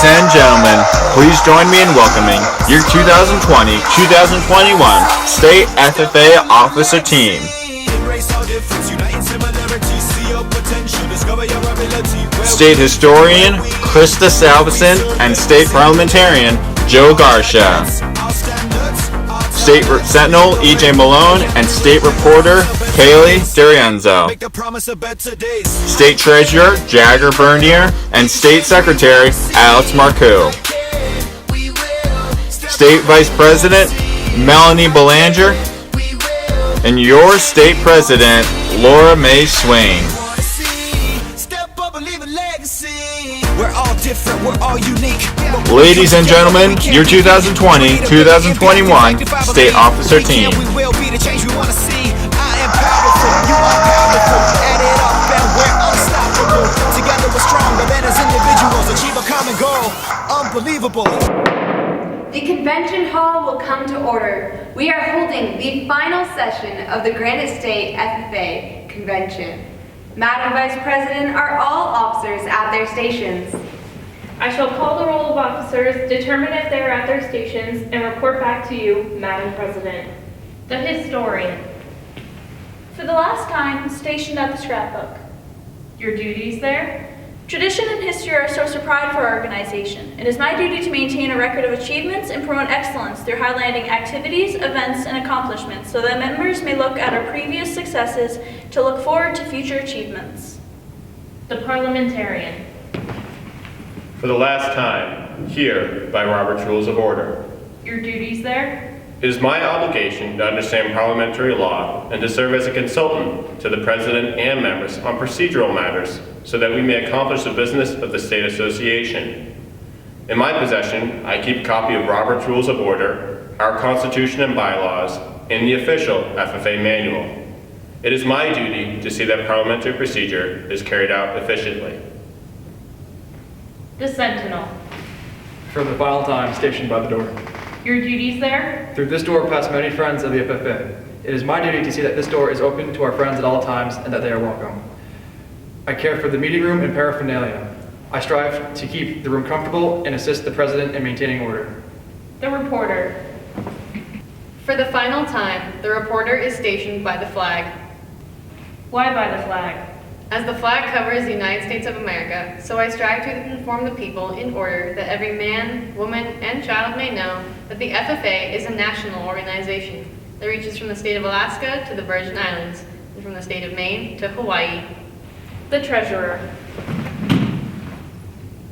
and gentlemen, please join me in welcoming your 2020-2021 State FFA Officer Team. State Historian Krista Salveson and State Parliamentarian Joe Garcia. State Sentinel EJ Malone and State Reporter Kaylee D'Arienzo. State Treasurer Jagger Bernier and State Secretary Alex Marcoux. State Vice President Melanie Belanger and your State President Laura Mae Swain. We're all different, we're all unique. Ladies and gentlemen, your 2020-2021 State Officer Team. We will be the change we want to see. I am powerful, you are powerful. Add it up and we're unstoppable. Together we're stronger than as individuals. Achieve a common goal. Unbelievable. The convention hall will come to order. We are holding the final session of the Granite State FFA Convention. Madam Vice President, are all officers at their stations? I shall call the roll of officers, determine if they are at their stations, and report back to you, Madam President. The historian. For the last time, stationed at the scrapbook. Your duties there? Tradition and history are a source of pride for our organization. It is my duty to maintain a record of achievements and promote excellence through highlighting activities, events, and accomplishments so that members may look at our previous successes to look forward to future achievements. The parliamentarian. For the last time, here by Robert's Rules of Order. Your duties there? It is my obligation to understand parliamentary law and to serve as a consultant to the President and members on procedural matters so that we may accomplish the business of the State Association. In my possession, I keep a copy of Robert's Rules of Order, our Constitution and bylaws, and the official FFA manual. It is my duty to see that parliamentary procedure is carried out efficiently. The Sentinel. For the final time, stationed by the door. Your duties there? Through this door pass many friends of the FFA. It is my duty to see that this door is open to our friends at all times and that they are welcome. I care for the meeting room and paraphernalia. I strive to keep the room comfortable and assist the President in maintaining order. The reporter. For the final time, the reporter is stationed by the flag. Why by the flag? As the flag covers the United States of America, so I strive to inform the people in order that every man, woman, and child may know that the FFA is a national organization that reaches from the state of Alaska to the Virgin Islands, and from the state of Maine to Hawaii. The treasurer.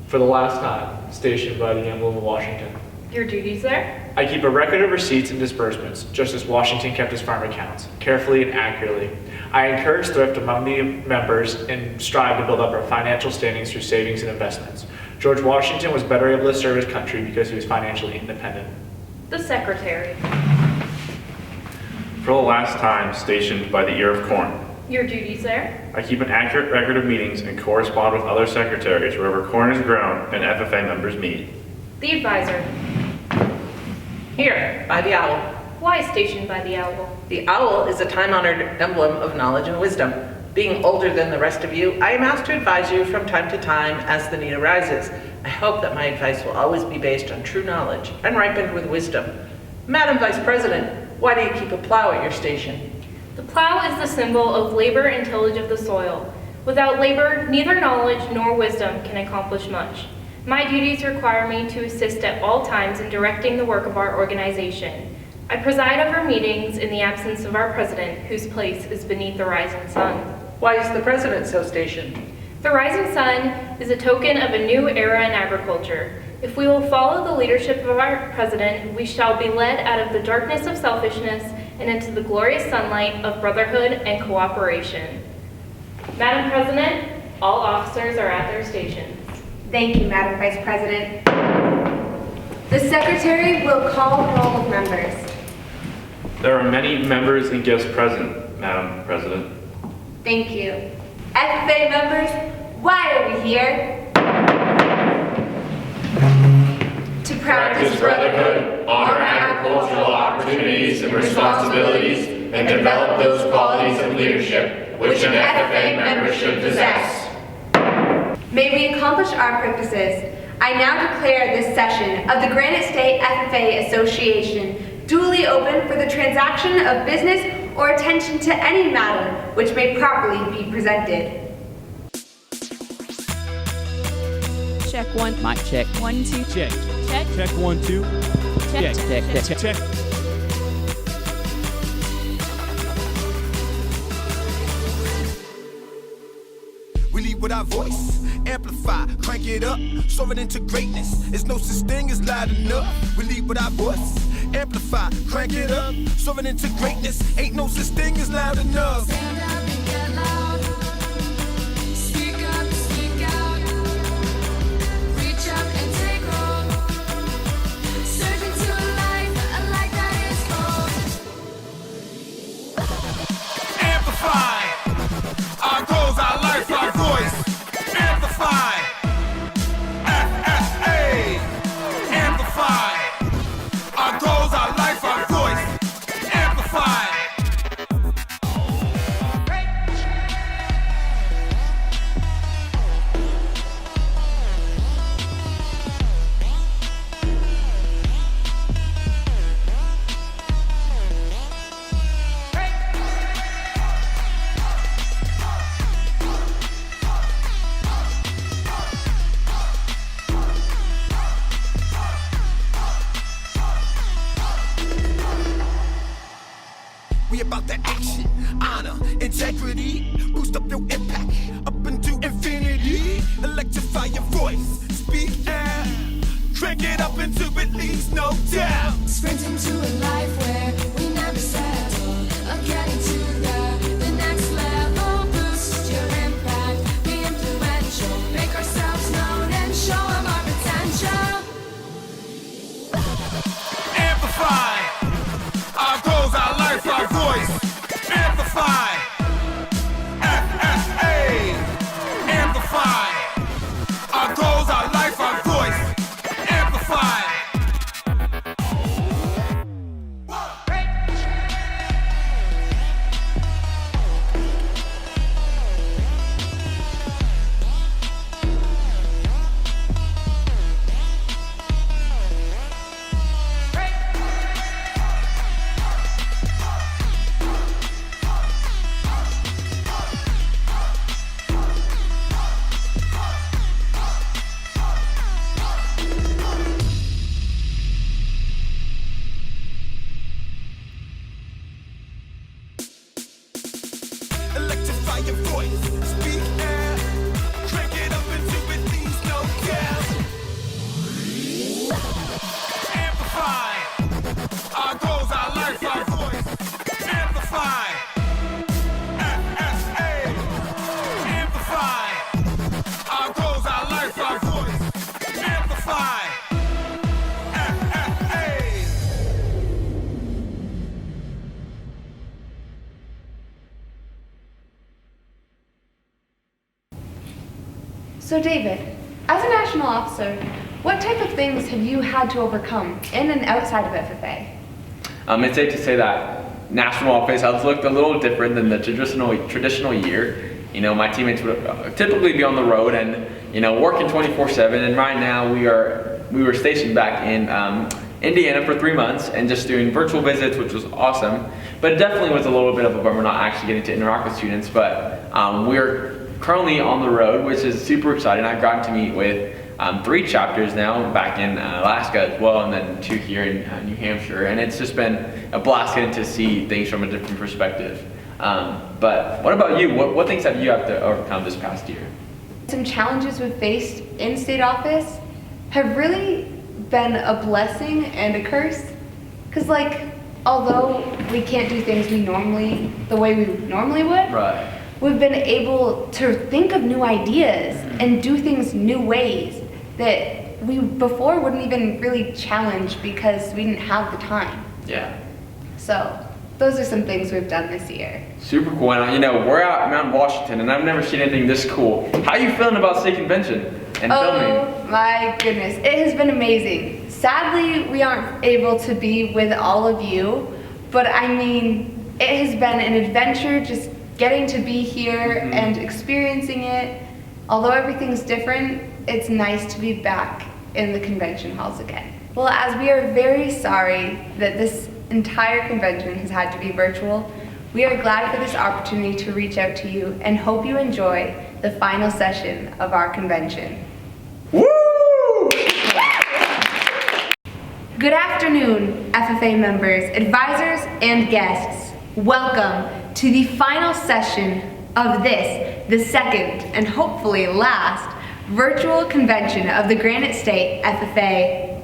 For the last time, stationed by the emblem of Washington. Your duties there? I keep a record of receipts and disbursements, just as Washington kept his farm accounts, carefully and accurately. I encourage thrift among the members and strive to build up our financial standings through savings and investments. George Washington was better able to serve his country because he was financially independent. The secretary. For the last time, stationed by the ear of corn. Your duties there? I keep an accurate record of meetings and correspond with other secretaries wherever corn is grown and FFA members meet. The advisor. Here, by the owl. Why stationed by the owl? The owl is a time-honored emblem of knowledge and wisdom. Being older than the rest of you, I am asked to advise you from time to time as the need arises. I hope that my advice will always be based on true knowledge and ripened with wisdom. Madam Vice President, why do you keep a plow at your station? The plow is the symbol of labor and tillage of the soil. Without labor, neither knowledge nor wisdom can accomplish much. My duties require me to assist at all times in directing the work of our organization. I preside over meetings in the absence of our president, whose place is beneath the rising sun. Why is the president so stationed? The rising sun is a token of a new era in agriculture. If we will follow the leadership of our president, we shall be led out of the darkness of selfishness and into the glorious sunlight of brotherhood and cooperation. Madam President, all officers are at their stations. Thank you, Madam Vice President. The Secretary will call the roll of members. There are many members and guests present, Madam President. Thank you. FFA members, why are we here? To practice brotherhood, honor agricultural opportunities and responsibilities, and develop those qualities of leadership which an FFA member should possess. May we accomplish our purposes, I now declare this session of the Granite State FFA Association duly open for the transaction of business or attention to any matter which may properly be presented. Check one. Mic check. 1, 2. Check. Check. Check 1, 2. Check. Check. Check. We lead with our voice, amplify, crank it up, soar it into greatness. There's no such thing as loud enough. We lead with our voice, amplify, crank it up, soar it into greatness. Ain't no such thing as loud enough. Stand up and get loud. Speak up, speak out. Reach up and take hold. Surge into a life that is bold. Amplify our goals, our life, our voice. Amplify FFA. Amplify our goals, our life, our voice. Amplify. We about the action, honor, integrity. Boost up your impact, up into infinity. Electrify your voice, speak out. Crank it up until it leaves no doubt. Sprint into a life where we never settle. Of getting to the next level. Boost your impact, be influential. Make ourselves known and show them our potential. Amplify our goals, our life, our voice. Amplify FFA. Amplify our goals, our life, our voice. Amplify. Electrify your voice, speak out. Crank it up until it leaves no doubt. Amplify our goals, our life, our voice. Amplify FFA. Amplify our goals, our life, our voice. Amplify FFA. So David, as a national officer, what type of things have you had to overcome in and outside of FFA? It's safe to say that national office has looked a little different than the traditional year. You know, my teammates would typically be on the road and, you know, working 24/7. And right now we were stationed back in Indiana for 3 months and just doing virtual visits, which was awesome. But it definitely was a little bit of a bummer not actually getting to interact with students. But we're currently on the road, which is super exciting. I've gotten to meet with 3 chapters now back in Alaska as well, and then 2 here in New Hampshire. And it's just been a blast getting to see things from a different perspective. But what about you? What things have you had to overcome this past year? Some challenges we've faced in state office have really been a blessing and a curse. Because like, although we can't do things the way we normally would, Right. we've been able to think of new ideas and do things new ways that we before wouldn't even really challenge because we didn't have the time. Yeah. So those are some things we've done this year. Super cool. And you know, we're out in Mount Washington and I've never seen anything this cool. How are you feeling about state convention and filming? Oh my goodness, it has been amazing. Sadly, we aren't able to be with all of you, but I mean, it has been an adventure just getting to be here and experiencing it. Although everything's different, it's nice to be back in the convention halls again. Well, as we are very sorry that this entire convention has had to be virtual, we are glad for this opportunity to reach out to you and hope you enjoy the final session of our convention. Woo! Good afternoon, FFA members, advisors, and guests. Welcome to the final session of this, the second and hopefully last virtual convention of the Granite State FFA.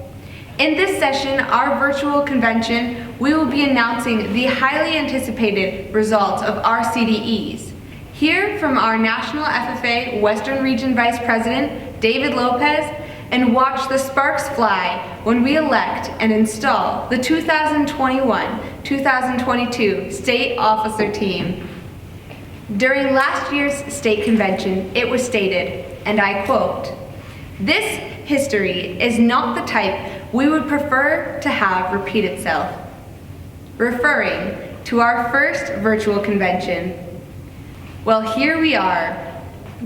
In this session, our virtual convention, we will be announcing the highly anticipated results of our CDEs. Hear from our National FFA Western Region Vice President, David Lopez, and watch the sparks fly when we elect and install the 2021-2022 State Officer Team. During last year's state convention, it was stated, and I quote, "This history is not the type we would prefer to have repeat itself," referring to our first virtual convention. Well, here we are,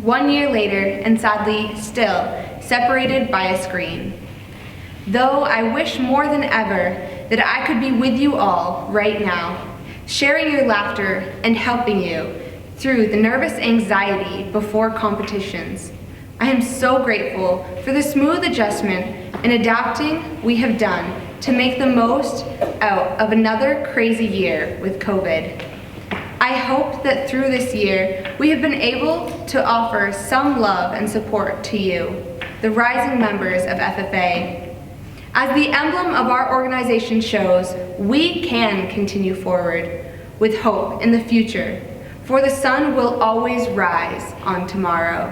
1 year later, and sadly still separated by a screen. Though I wish more than ever that I could be with you all right now, sharing your laughter and helping you through the nervous anxiety before competitions. I am so grateful for the smooth adjustment and adapting we have done to make the most out of another crazy year with COVID. I hope that through this year, we have been able to offer some love and support to you, the rising members of FFA. As the emblem of our organization shows, we can continue forward with hope in the future, for the sun will always rise on tomorrow.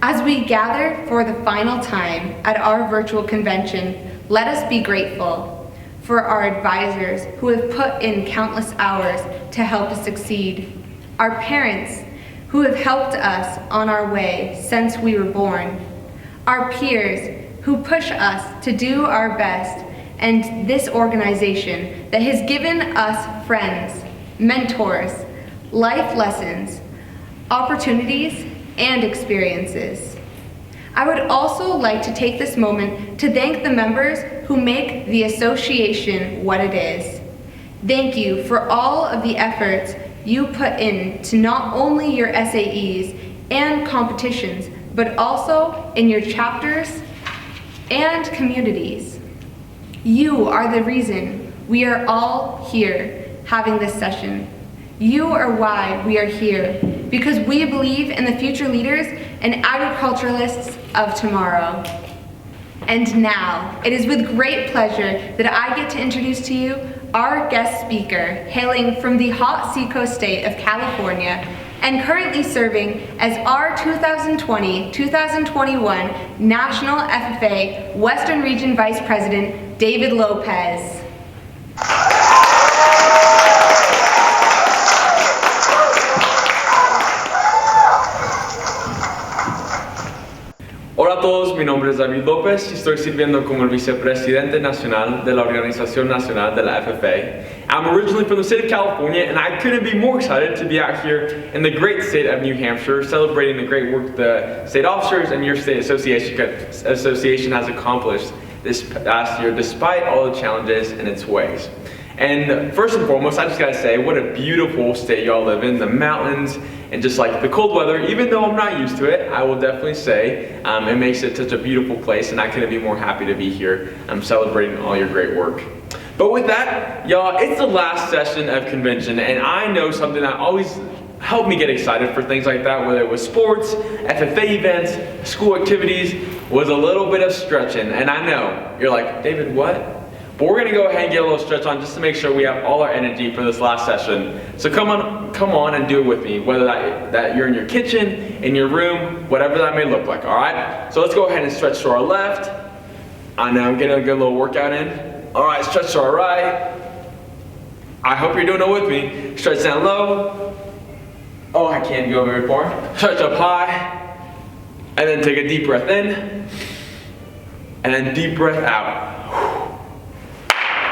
As we gather for the final time at our virtual convention, let us be grateful for our advisors who have put in countless hours to help us succeed, our parents who have helped us on our way since we were born, our peers who push us to do our best, and this organization that has given us friends, mentors, life lessons, opportunities, and experiences. I would also like to take this moment to thank the members who make the association what it is. Thank you for all of the efforts you put in to not only your SAEs and competitions, but also in your chapters and communities. You are the reason we are all here having this session. You are why we are here, because we believe in the future leaders and agriculturalists of tomorrow. And now, it is with great pleasure that I get to introduce to you our guest speaker, hailing from the hot seacoast state of California and currently serving as our 2020-2021 National FFA Western Region Vice President, David Lopez. Hola a todos, mi nombre es David Lopez y estoy sirviendo como el vicepresidente nacional de la Organización Nacional de la FFA. I'm originally from the state of California, and I couldn't be more excited to be out here in the great state of New Hampshire celebrating the great work the state officers and your state association has accomplished this past year despite all the challenges in its ways. And first and foremost, I just gotta say, what a beautiful state y'all live in, the mountains, and just like the cold weather. Even though I'm not used to it, I will definitely say it makes it such a beautiful place, and I couldn't be more happy to be here. I'm celebrating all your great work. But with that, y'all, it's the last session of convention, and I know something that always helped me get excited for things like that, whether it was sports, FFA events, school activities, was a little bit of stretching. And I know, you're like, David, what? But we're gonna go ahead and get a little stretch on just to make sure we have all our energy for this last session. So come on and do it with me, whether that you're in your kitchen, in your room, whatever that may look like, all right? So let's go ahead and stretch to our left. I know, I'm getting a good little workout in. All right, stretch to our right. I hope you're doing it with me. Stretch down low. Oh, I can't go very far. Stretch up high. And then take a deep breath in. And then deep breath out.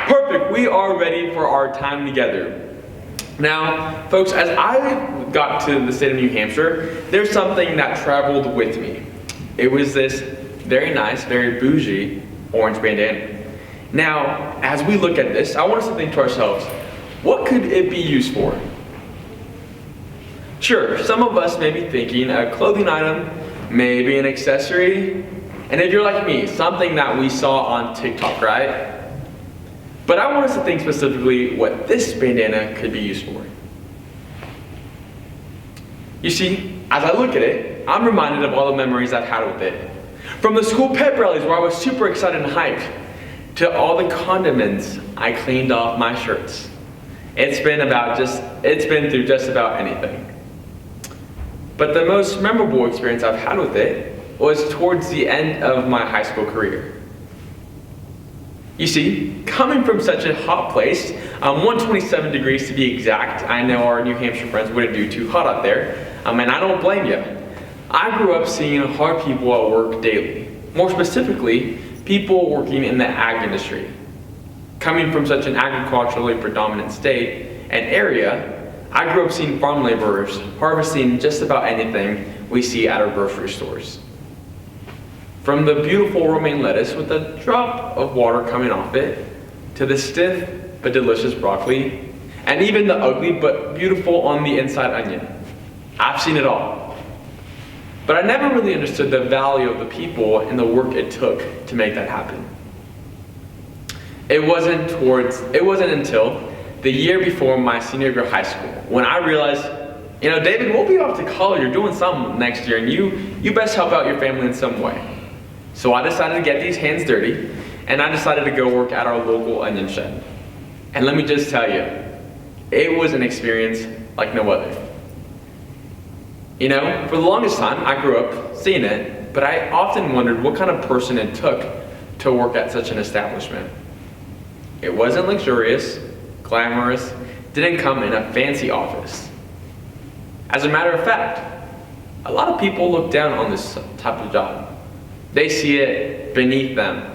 Perfect, we are ready for our time together. Now, folks, as I got to the state of New Hampshire, there's something that traveled with me. It was this very nice, very bougie orange bandana. Now, as we look at this, I want us to think to ourselves, what could it be used for? Sure, some of us may be thinking a clothing item, maybe an accessory, and if you're like me, something that we saw on TikTok, right? But I want us to think specifically what this bandana could be used for. You see, as I look at it, I'm reminded of all the memories I've had with it. From the school pep rallies where I was super excited and hyped, to all the condiments I cleaned off my shirts. It's been through just about anything. But the most memorable experience I've had with it was towards the end of my high school career. You see, coming from such a hot place, 127 degrees to be exact, I know our New Hampshire friends wouldn't do too hot out there, and I don't blame you. I grew up seeing hard people at work daily. More specifically, people working in the ag industry. Coming from such an agriculturally predominant state and area, I grew up seeing farm laborers harvesting just about anything we see at our grocery stores. From the beautiful romaine lettuce with a drop of water coming off it, to the stiff but delicious broccoli, and even the ugly but beautiful on the inside onion. I've seen it all. But I never really understood the value of the people and the work it took to make that happen. It wasn't until the year before my senior year of high school when I realized, David, we'll be off to college, you're doing something next year, and you best help out your family in some way. So I decided to get these hands dirty, and I decided to go work at our local onion shed. And let me just tell you, it was an experience like no other. For the longest time, I grew up seeing it, but I often wondered what kind of person it took to work at such an establishment. It wasn't luxurious, glamorous, didn't come in a fancy office. As a matter of fact, a lot of people look down on this type of job. They see it beneath them.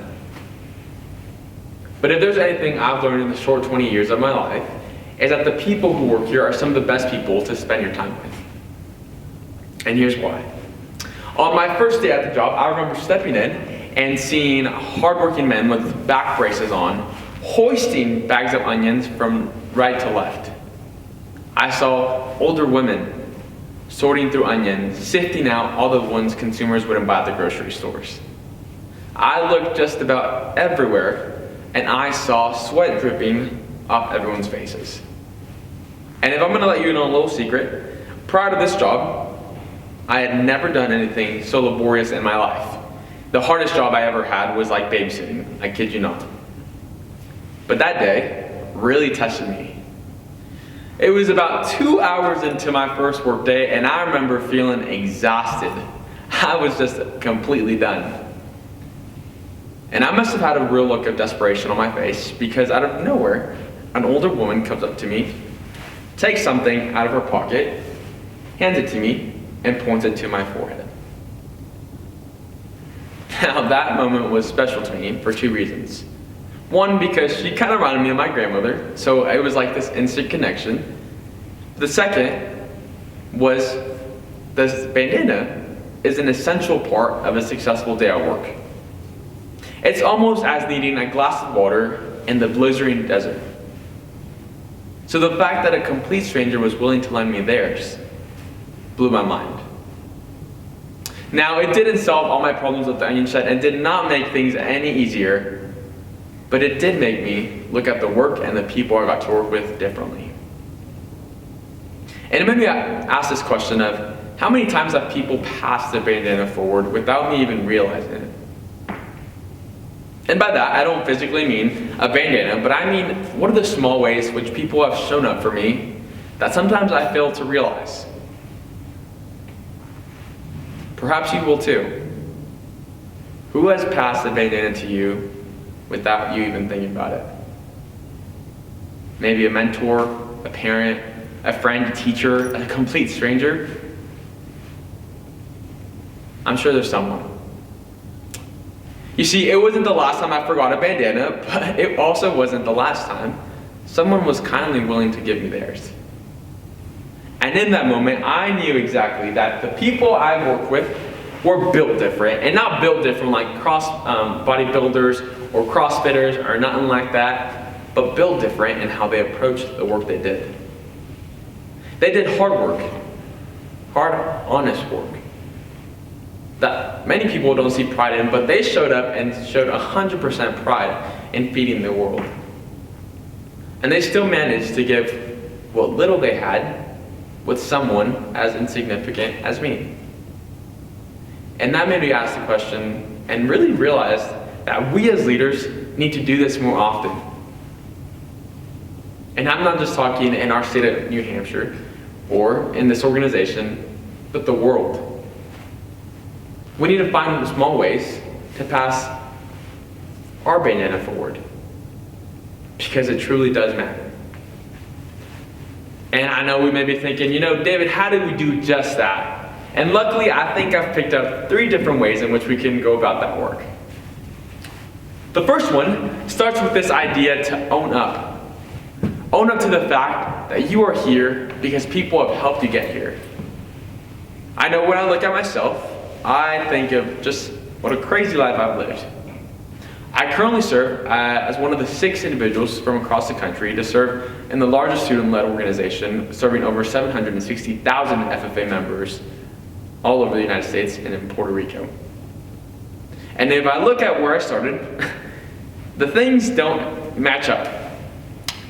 But if there's anything I've learned in the short 20 years of my life, is that the people who work here are some of the best people to spend your time with. And here's why. On my first day at the job, I remember stepping in and seeing hardworking men with back braces on, hoisting bags of onions from right to left. I saw older women sorting through onions, sifting out all the ones consumers wouldn't buy at the grocery stores. I looked just about everywhere, and I saw sweat dripping off everyone's faces. And if I'm gonna let you in on a little secret, prior to this job, I had never done anything so laborious in my life. The hardest job I ever had was like babysitting, I kid you not. But that day really tested me. It was about 2 hours into my first work day, and I remember feeling exhausted. I was just completely done. And I must have had a real look of desperation on my face, because out of nowhere, an older woman comes up to me, takes something out of her pocket, hands it to me, and points it to my forehead. Now that moment was special to me for two reasons. One, because she kind of reminded me of my grandmother, so it was like this instant connection. The second was this bandana is an essential part of a successful day at work. It's almost as needing a glass of water in the blizzarding desert. So the fact that a complete stranger was willing to lend me theirs blew my mind. Now, it didn't solve all my problems with the onion shed and did not make things any easier, but it did make me look at the work and the people I got to work with differently. And it made me ask this question of, how many times have people passed the bandana forward without me even realizing it? And by that, I don't physically mean a bandana, but I mean, what are the small ways which people have shown up for me that sometimes I fail to realize? Perhaps you will too. Who has passed the bandana to you without you even thinking about it? Maybe a mentor, a parent, a friend, a teacher, a complete stranger? I'm sure there's someone. You see, it wasn't the last time I forgot a bandana, but it also wasn't the last time someone was kindly willing to give me theirs. And in that moment, I knew exactly that the people I work with We're built different, and not built different like bodybuilders or CrossFitters or nothing like that, but built different in how they approached the work they did. They did hard work, hard, honest work that many people don't see pride in, but they showed up and showed 100% pride in feeding the world. And they still managed to give what little they had with someone as insignificant as me. And that made me ask the question and really realize that we as leaders need to do this more often. And I'm not just talking in our state of New Hampshire or in this organization, but the world. We need to find small ways to pass our banana forward, because it truly does matter. And I know we may be thinking, David, how did we do just that? And luckily, I think I've picked up 3 different ways in which we can go about that work. The first one starts with this idea to own up. Own up to the fact that you are here because people have helped you get here. I know when I look at myself, I think of just what a crazy life I've lived. I currently serve as one of the 6 individuals from across the country to serve in the largest student-led organization, serving over 760,000 FFA members all over the United States and in Puerto Rico. And if I look at where I started, the things don't match up.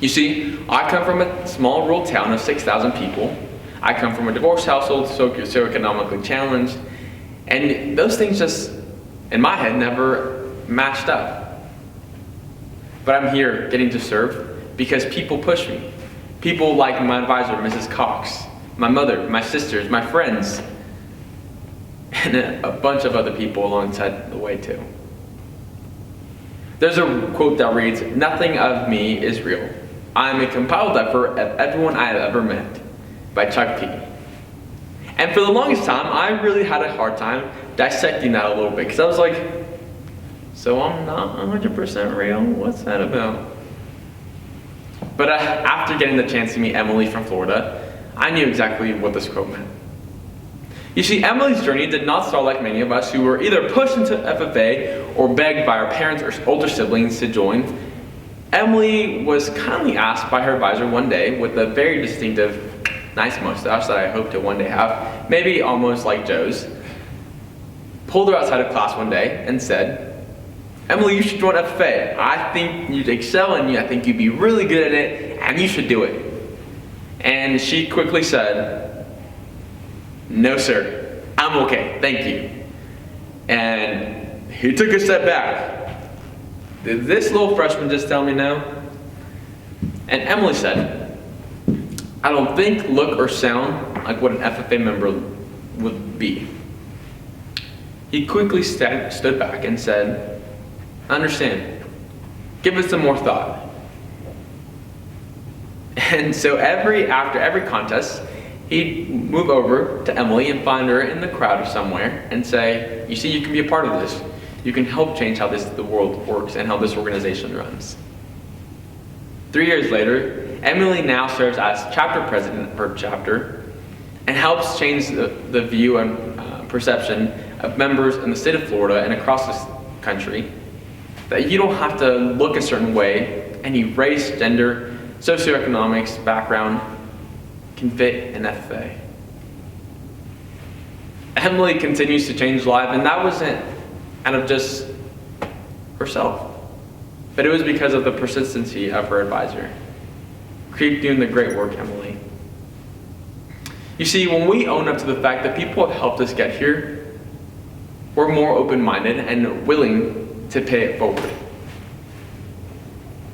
You see, I come from a small rural town of 6,000 people. I come from a divorced household, socioeconomically challenged, and those things just, in my head, never matched up. But I'm here getting to serve because people push me. People like my advisor, Mrs. Cox, my mother, my sisters, my friends, and a bunch of other people alongside the way too. There's a quote that reads, "Nothing of me is real. I am a compiled effort of everyone I have ever met," by Chuck P. And for the longest time, I really had a hard time dissecting that a little bit, because I was like, so I'm not 100% real? What's that about? But after getting the chance to meet Emily from Florida, I knew exactly what this quote meant. You see, Emily's journey did not start like many of us who were either pushed into FFA or begged by our parents or older siblings to join. Emily was kindly asked by her advisor one day with a very distinctive, nice mustache that I hope to one day have, maybe almost like Joe's, pulled her outside of class one day and said, "Emily, you should join FFA. I think you'd excel in it. I think you'd be really good at it, and you should do it." And she quickly said, "No, sir. I'm okay. Thank you." And he took a step back. Did this little freshman just tell me no? And Emily said, "I don't think, look, or sound like what an FFA member would be." He quickly stood back and said, "I understand. Give it some more thought." And so after every contest, he'd move over to Emily and find her in the crowd somewhere and say, "You see, you can be a part of this. You can help change how the world works and how this organization runs." 3 years later, Emily now serves as chapter president of her chapter and helps change the view and perception of members in the state of Florida and across this country, that you don't have to look a certain way, any race, gender, socioeconomics, background can fit in FFA. Emily continues to change lives, and that wasn't out of just herself, but it was because of the persistency of her advisor. Keep doing the great work, Emily. You see, when we own up to the fact that people have helped us get here, we're more open-minded and willing to pay it forward.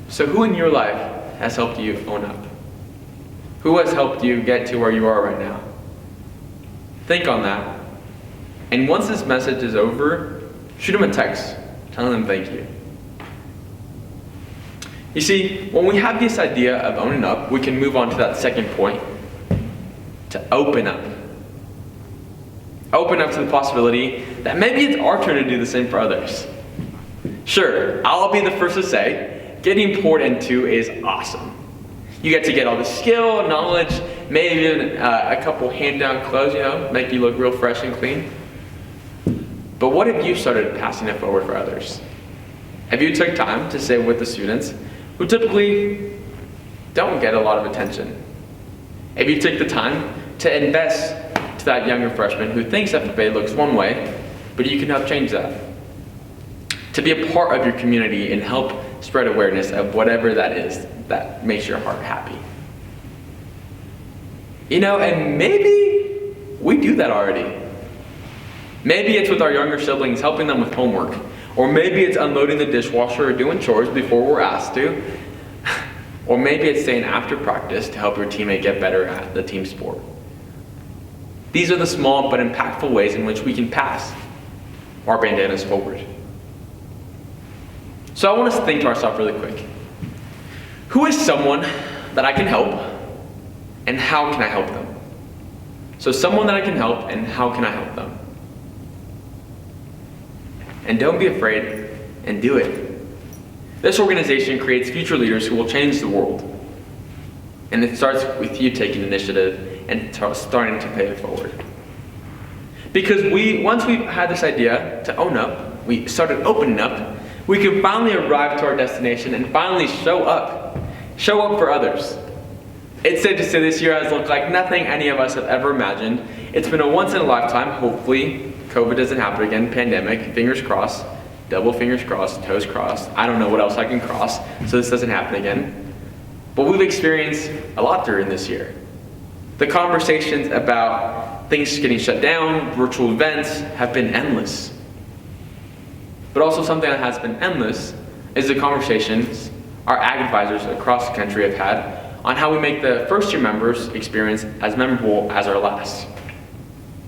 So who in your life has helped you own up? Who has helped you get to where you are right now? Think on that. And once this message is over, shoot them a text telling them thank you. You see, when we have this idea of owning up, we can move on to that second point, to open up. Open up to the possibility that maybe it's our turn to do the same for others. Sure, I'll be the first to say, getting poured into is awesome. You get to get all the skill, knowledge, maybe even a couple hand-down clothes, make you look real fresh and clean. But what if you started passing it forward for others? If you took time to sit with the students who typically don't get a lot of attention? If you took the time to invest to that younger freshman who thinks FFA looks one way, but you can help change that? To be a part of your community and help spread awareness of whatever that is that makes your heart happy. And maybe we do that already. Maybe it's with our younger siblings, helping them with homework. Or maybe it's unloading the dishwasher or doing chores before we're asked to. Or maybe it's staying after practice to help your teammate get better at the team sport. These are the small but impactful ways in which we can pass our bandanas forward. So I want us to think to ourselves really quick. Who is someone that I can help, and how can I help them? So someone that I can help, and how can I help them? And don't be afraid, and do it. This organization creates future leaders who will change the world. And it starts with you taking initiative and starting to pay it forward. Because once we've had this idea to own up, we started opening up, we can finally arrive to our destination and finally show up for others. It's safe to say this year has looked like nothing any of us have ever imagined. It's been a once in a lifetime, hopefully COVID doesn't happen again, pandemic, fingers crossed, double fingers crossed, toes crossed. I don't know what else I can cross, so this doesn't happen again. But we've experienced a lot during this year. The conversations about things getting shut down, virtual events, have been endless. But also something that has been endless is the conversations our ag advisors across the country have had on how we make the first year members experience as memorable as our last.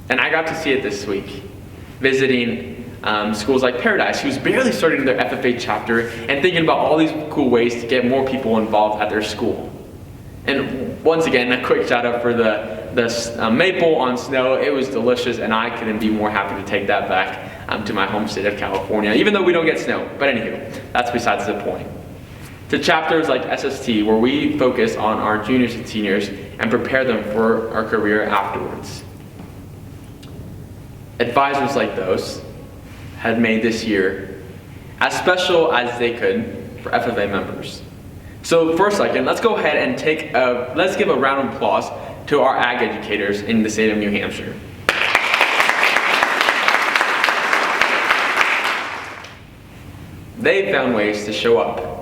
And I got to see it this week, visiting schools like Paradise, who's barely starting their FFA chapter and thinking about all these cool ways to get more people involved at their school. And once again, a quick shout out for the maple on snow. It was delicious, and I couldn't be more happy to take that back to my home state of California, even though we don't get snow. But anywho, that's besides the point. To chapters like SST, where we focus on our juniors and seniors and prepare them for our career afterwards. Advisors like those had made this year as special as they could for FFA members. So for a second, let's go ahead and let's give a round of applause to our ag educators in the state of New Hampshire. They found ways to show up.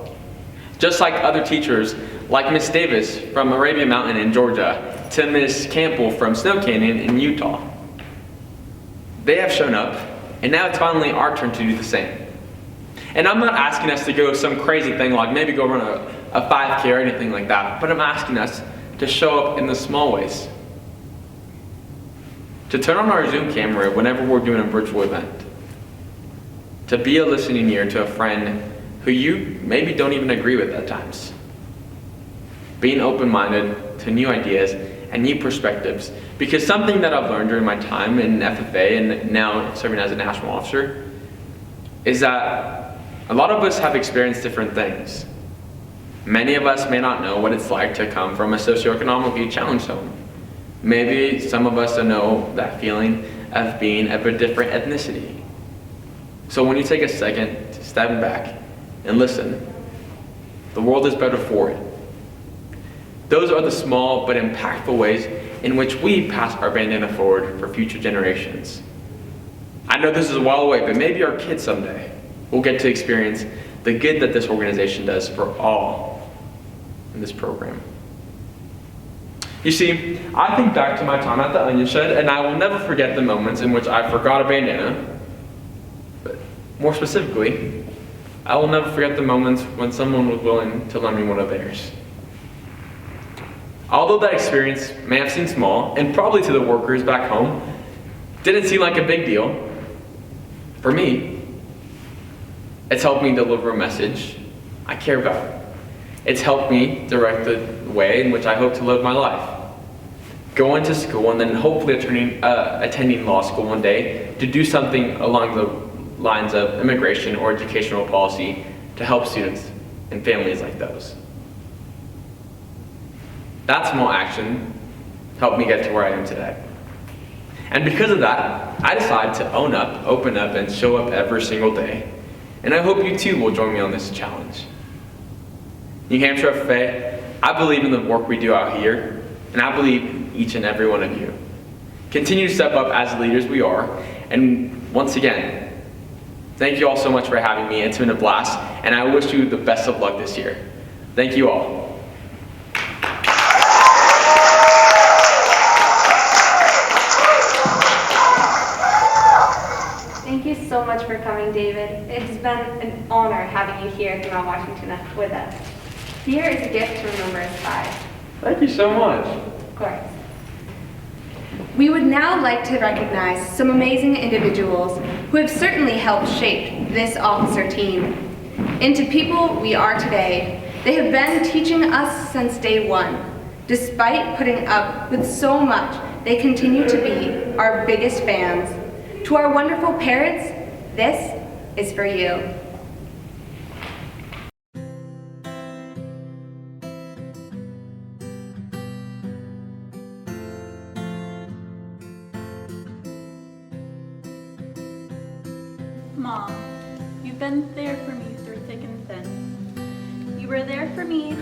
Just like other teachers, like Miss Davis from Arabian Mountain in Georgia, to Miss Campbell from Snow Canyon in Utah. They have shown up, and now it's finally our turn to do the same. And I'm not asking us to go some crazy thing like maybe go run a 5K or anything like that, but I'm asking us to show up in the small ways. To turn on our Zoom camera whenever we're doing a virtual event. To be a listening ear to a friend who you maybe don't even agree with at times. Being open-minded to new ideas and new perspectives. Because something that I've learned during my time in FFA and now serving as a national officer is that a lot of us have experienced different things. Many of us may not know what it's like to come from a socioeconomically challenged home. Maybe some of us don't know that feeling of being of a different ethnicity. So when you take a second to step back and listen, the world is better for it. Those are the small but impactful ways in which we pass our bandana forward for future generations. I know this is a while away, but maybe our kids someday will get to experience the good that this organization does for all in this program. You see, I think back to my time at the Onion Shed, and I will never forget the moments in which I forgot a bandana. But more specifically, I will never forget the moments when someone was willing to lend me one of theirs. Although that experience may have seemed small, and probably to the workers back home, didn't seem like a big deal, for me, it's helped me deliver a message I care about. It's helped me direct the way in which I hope to live my life. Going to school and then hopefully attending law school one day to do something along the lines of immigration or educational policy to help students and families like those. That small action helped me get to where I am today. And because of that, I decided to own up, open up, and show up every single day. And I hope you too will join me on this challenge. New Hampshire FFA, I believe in the work we do out here, and I believe in each and every one of you. Continue to step up as the leaders we are, and once again, thank you all so much for having me. It's been a blast, and I wish you the best of luck this year. Thank you all. Thank you so much for coming, David. It's been an honor having you here at Mount Washington with us. Here is a gift to remember us by. Thank you so much. Of course. We would now like to recognize some amazing individuals who have certainly helped shape this officer team into people we are today. They have been teaching us since day one. Despite putting up with so much, they continue to be our biggest fans. To our wonderful parents, this is for you. Mom, you've been there for me through thick and thin. You were there for me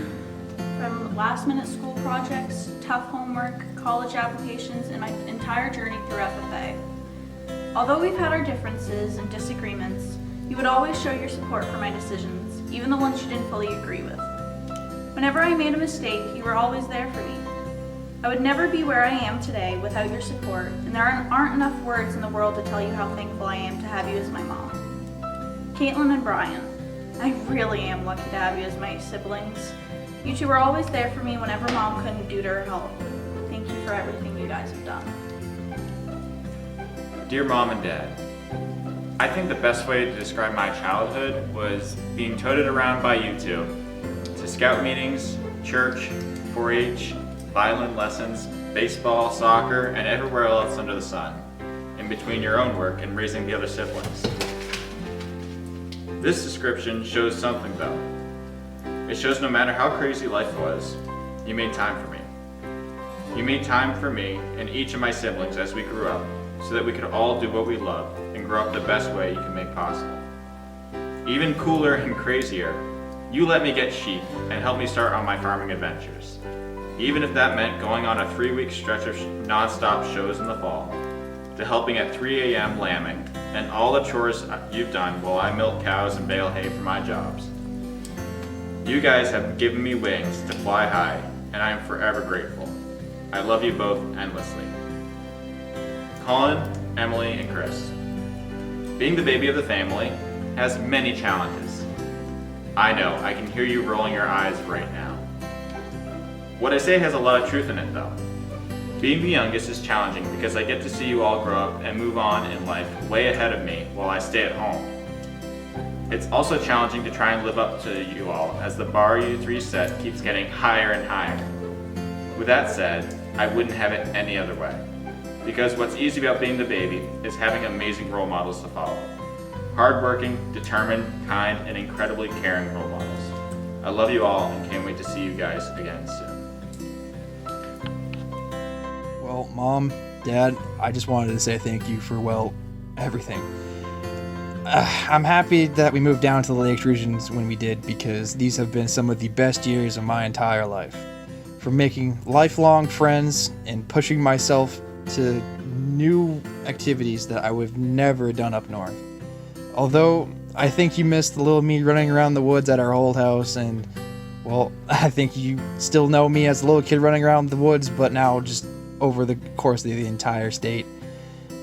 from last-minute school projects, tough homework, college applications, and my entire journey through FFA. Although we've had our differences and disagreements, you would always show your support for my decisions, even the ones you didn't fully agree with. Whenever I made a mistake, you were always there for me. I would never be where I am today without your support, and there aren't enough words in the world to tell you how thankful I am to have you as my mom. Caitlin and Brian, I really am lucky to have you as my siblings. You two were always there for me whenever Mom couldn't do to her help. Thank you for everything you guys have done. Dear Mom and Dad, I think the best way to describe my childhood was being toted around by you two to scout meetings, church, 4-H, violin lessons, baseball, soccer, and everywhere else under the sun, in between your own work and raising the other siblings. This description shows something though. It shows no matter how crazy life was, you made time for me. You made time for me and each of my siblings as we grew up, so that we could all do what we love and grow up the best way you can make possible. Even cooler and crazier, you let me get sheep and help me start on my farming adventures. Even if that meant going on a 3-week stretch of non-stop shows in the fall, to helping at 3 a.m. lambing, and all the chores you've done while I milk cows and bale hay for my jobs. You guys have given me wings to fly high, and I am forever grateful. I love you both endlessly. Colin, Emily, and Chris. Being the baby of the family has many challenges. I know, I can hear you rolling your eyes right now. What I say has a lot of truth in it though. Being the youngest is challenging because I get to see you all grow up and move on in life way ahead of me while I stay at home. It's also challenging to try and live up to you all as the bar you three set keeps getting higher and higher. With that said, I wouldn't have it any other way. Because what's easy about being the baby is having amazing role models to follow. Hardworking, determined, kind, and incredibly caring role models. I love you all and can't wait to see you guys again soon. Well, Mom, Dad, I just wanted to say thank you for, well, everything. I'm happy that we moved down to the Lakes regions when we did because these have been some of the best years of my entire life. From making lifelong friends and pushing myself to new activities that I would have never done up north. Although, I think you missed the little me running around the woods at our old house and, well, I think you still know me as a little kid running around the woods, but now just over the course of the entire state.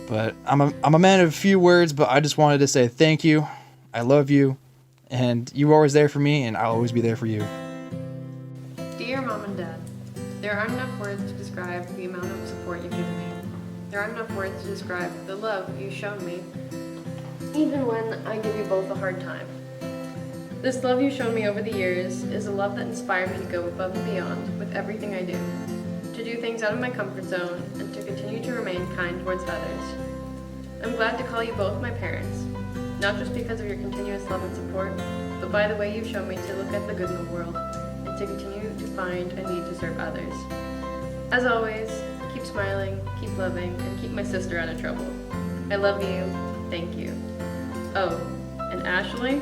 But I'm a man of a few words, but I just wanted to say thank you, I love you, and you were always there for me, and I'll always be there for you. Dear Mom and Dad, there aren't enough words to describe the amount of support you've given me. There aren't enough words to describe the love you've shown me, even when I give you both a hard time. This love you've shown me over the years is a love that inspired me to go above and beyond with everything I do, to do things out of my comfort zone, and to continue to remain kind towards others. I'm glad to call you both my parents, not just because of your continuous love and support, but by the way you've shown me to look at the good in the world, and to continue to find a need to serve others. As always, keep keep smiling, keep loving, and keep my sister out of trouble. I love you. Thank you. Oh, and Ashley,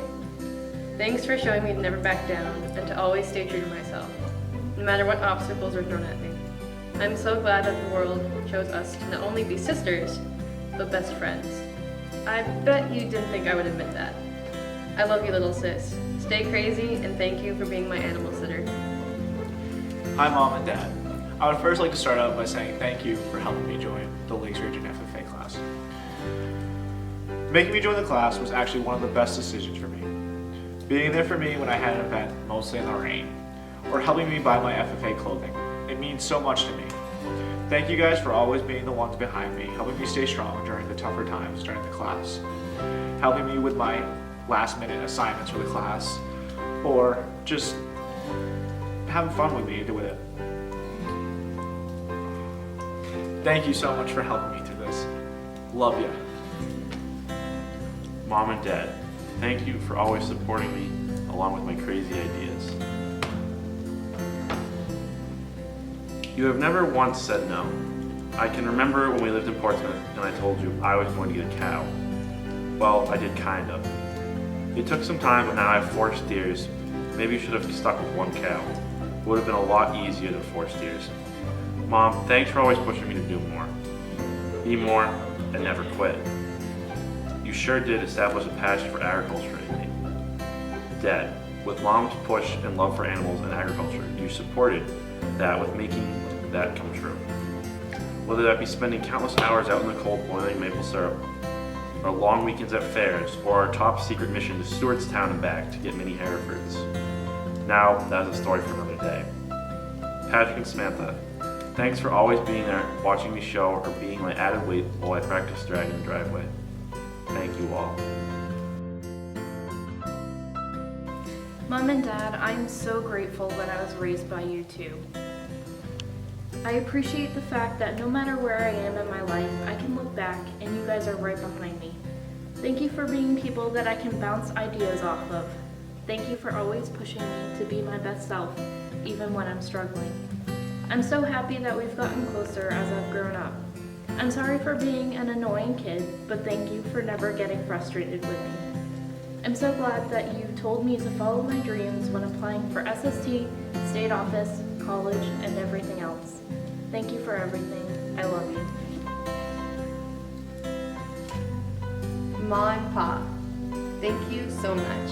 thanks for showing me to never back down and to always stay true to myself, no matter what obstacles are thrown at me. I'm so glad that the world chose us to not only be sisters, but best friends. I bet you didn't think I would admit that. I love you, little sis. Stay crazy, and thank you for being my animal sitter. Hi, Mom and Dad. I would first like to start out by saying thank you for helping me join the Lakes Region FFA class. Making me join the class was actually one of the best decisions for me. Being there for me when I had an event, mostly in the rain, or helping me buy my FFA clothing. It means so much to me. Thank you guys for always being the ones behind me, helping me stay strong during the tougher times during the class, helping me with my last-minute assignments for the class, or just having fun with me with it. Thank you so much for helping me through this. Love ya. Mom and Dad, thank you for always supporting me along with my crazy ideas. You have never once said no. I can remember when we lived in Portsmouth and I told you I was going to get a cow. Well, I did kind of. It took some time, but now I have 4 steers. Maybe you should have stuck with 1 cow. It would have been a lot easier than 4 steers. Mom, thanks for always pushing me to do more. Be more and never quit. You sure did establish a passion for agriculture in me. Dad, with Mom's push and love for animals and agriculture, you supported that with making that come true. Whether that be spending countless hours out in the cold boiling maple syrup, our long weekends at fairs, or our top secret mission to Stewartstown and back to get mini Herefords. Now, that's a story for another day. Patrick and Samantha, thanks for always being there, watching me show, or being my added weight while I practice dragging the driveway. Thank you all. Mom and Dad, I'm so grateful that I was raised by you too. I appreciate the fact that no matter where I am in my life, I can look back and you guys are right behind me. Thank you for being people that I can bounce ideas off of. Thank you for always pushing me to be my best self, even when I'm struggling. I'm so happy that we've gotten closer as I've grown up. I'm sorry for being an annoying kid, but thank you for never getting frustrated with me. I'm so glad that you told me to follow my dreams when applying for SST, state office, college, and everything else. Thank you for everything. I love you. Ma and Pa, thank you so much.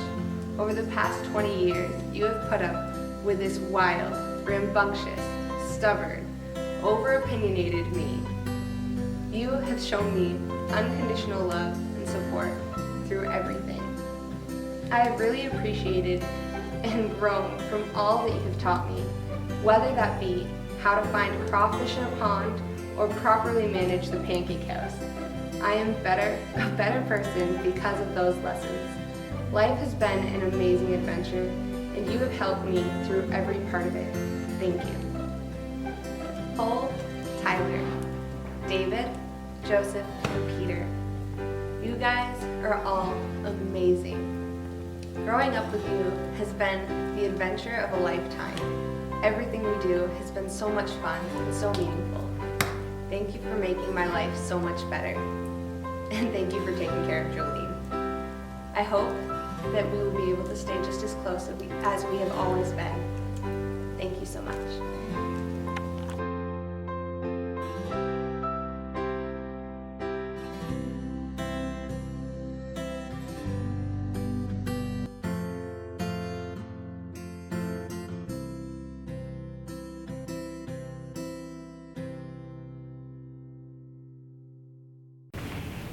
Over the past 20 years, you have put up with this wild, rambunctious, stubborn, over-opinionated me. You have shown me unconditional love and support through everything. I have really appreciated and grown from all that you have taught me, whether that be how to find crawfish in a pond or properly manage the pancake house. I am a better person because of those lessons. Life has been an amazing adventure, and you have helped me through every part of it. Thank you. Paul, Tyler, David, Joseph, and Peter. You guys are all amazing. Growing up with you has been the adventure of a lifetime. Everything we do has been so much fun and so meaningful. Thank you for making my life so much better. And thank you for taking care of Jolene. I hope that we will be able to stay just as close as we have always been. Thank you so much.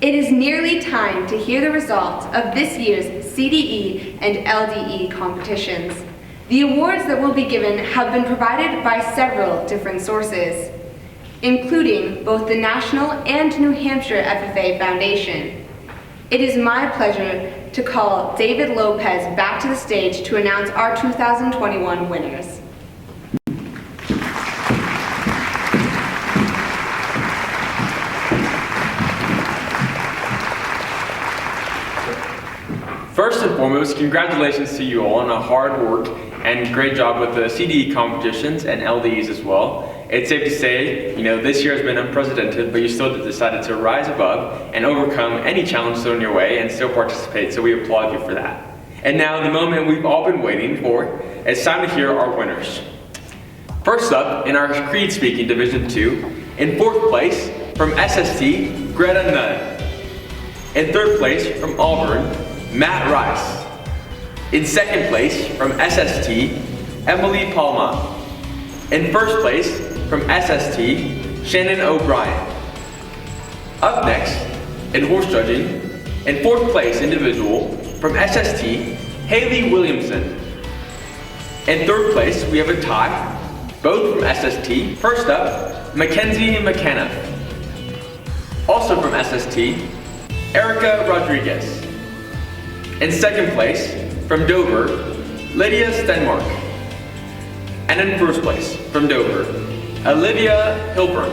It is nearly time to hear the results of this year's CDE and LDE competitions. The awards that will be given have been provided by several different sources, including both the National and New Hampshire FFA Foundation. It is my pleasure to call David Lopez back to the stage to announce our 2021 winners. First and foremost, congratulations to you all on a hard work and great job with the CDE competitions and LDEs as well. It's safe to say, this year has been unprecedented, but you still decided to rise above and overcome any challenge thrown your way and still participate, so we applaud you for that. And now, the moment we've all been waiting for, it's time to hear our winners. First up, in our Creed Speaking Division 2, in 4th place, from SST, Granite. In 3rd place, from Auburn, Matt Rice. In 2nd place, from SST, Emily Palma. In 1st place, from SST, Shannon O'Brien. Up next, in horse judging, in 4th place individual, from SST, Haley Williamson. In 3rd place, we have a tie, both from SST. First up, Mackenzie McKenna. Also from SST, Erica Rodriguez. In 2nd place, from Dover, Lydia Stenmark. And in 1st place, from Dover, Olivia Hilburn.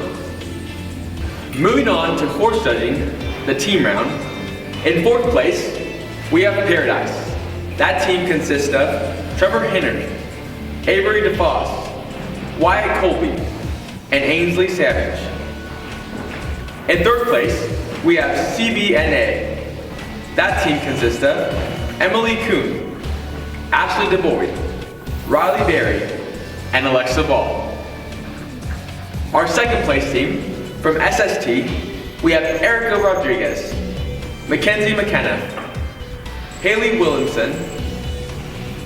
Moving on to horse judging, the team round. In 4th place, we have Paradise. That team consists of Trevor Hinnard, Avery DeFoss, Wyatt Colby, and Ainsley Savage. In 3rd place, we have CBNA. That team consists of Emily Kuhn, Ashley DeBoyd, Riley Berry, and Alexa Ball. Our 2nd place team, from SST, we have Erica Rodriguez, Mackenzie McKenna, Haley Williamson,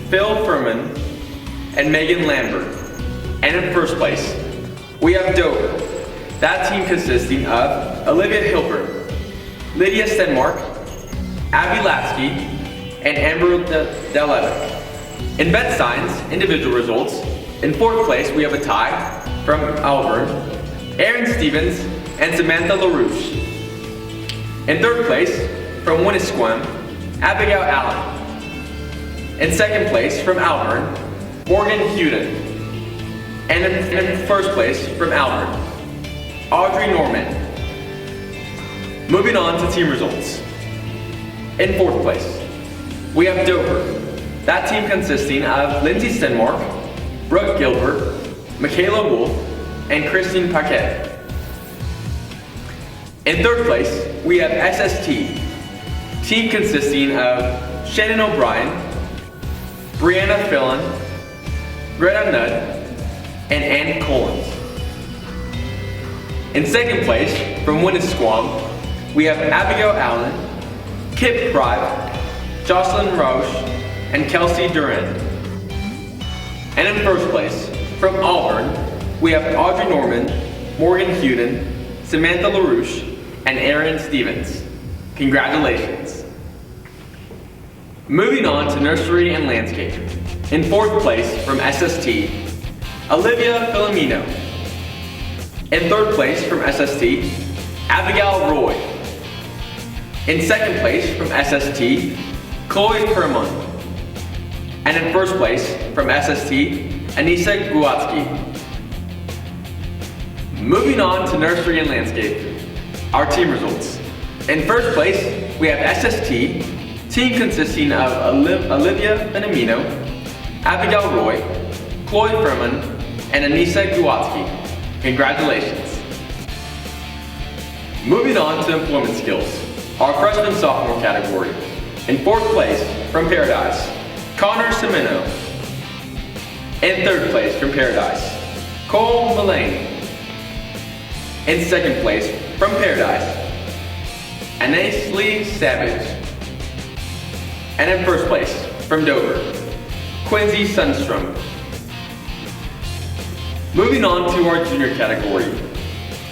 Phil Furman, and Megan Lambert. And in 1st place, we have Dover. That team consisting of Olivia Hilbert, Lydia Stenmark, Abby Latsky, and Amber Delevic. In bet signs, individual results, in 4th place we have a tie from Auburn, Aaron Stevens, and Samantha LaRouche. In 3rd place, from Winnisquam, Abigail Allen. In 2nd place, from Auburn, Morgan Huden. And in 1st place, from Auburn, Audrey Norman. Moving on to team results. In 4th place, we have Dover. That team consisting of Lindsay Stenmark, Brooke Gilbert, Michaela Wolf, and Christine Paquette. In 3rd place, we have SST. Team consisting of Shannon O'Brien, Brianna Fillon, Greta Nutt, and Ann Collins. In 2nd place, from Winnisquam, we have Abigail Allen, Kip Prive, Jocelyn Roche, and Kelsey Duran. And in 1st place, from Auburn, we have Audrey Norman, Morgan Huden, Samantha LaRouche, and Aaron Stevens. Congratulations. Moving on to nursery and landscape. In 4th place, from SST, Olivia Filomeno. In 3rd place, from SST, Abigail Roy. In 2nd place, from SST, Chloe Kermon. And in 1st place, from SST, Anissa Guatsky. Moving on to nursery and landscape, our team results. In 1st place, we have SST, team consisting of Olivia Filomeno, Abigail Roy, Chloe Furman, and Anissa Guatsky. Congratulations. Moving on to employment skills, our freshman-sophomore category. In 4th place, from Paradise, Connor Semino. In 3rd place, from Paradise, Cole Mullane. In 2nd place, from Paradise, Anaisley Savage. And in 1st place, from Dover, Quincy Sundstrom. Moving on to our junior category.